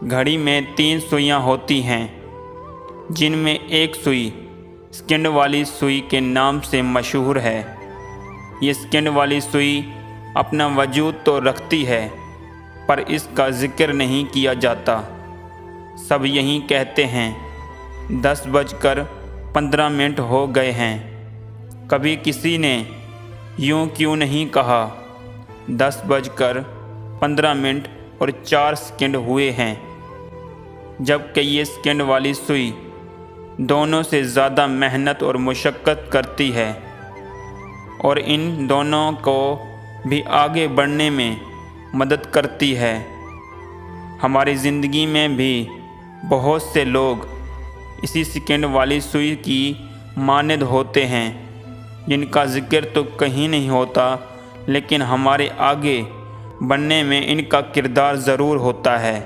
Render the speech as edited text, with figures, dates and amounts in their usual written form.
گھڑی میں 3 سوئیاں ہوتی ہیں، جن میں ایک سوئی سکنڈ والی سوئی کے نام سے مشہور ہے۔ یہ سکنڈ والی سوئی اپنا وجود تو رکھتی ہے، پر اس کا ذکر نہیں کیا جاتا۔ سب یہی کہتے ہیں 10:15 ہو گئے ہیں۔ کبھی کسی نے یوں کیوں نہیں کہا 10:15 ہوئے ہیں، جبکہ یہ سکنڈ والی سوئی دونوں سے زیادہ محنت اور مشقت کرتی ہے، اور ان دونوں کو بھی آگے بڑھنے میں مدد کرتی ہے۔ ہماری زندگی میں بھی بہت سے لوگ اسی سکنڈ والی سوئی کی مانند ہوتے ہیں، جن کا ذکر تو کہیں نہیں ہوتا، لیکن ہمارے آگے بڑھنے میں ان کا کردار ضرور ہوتا ہے۔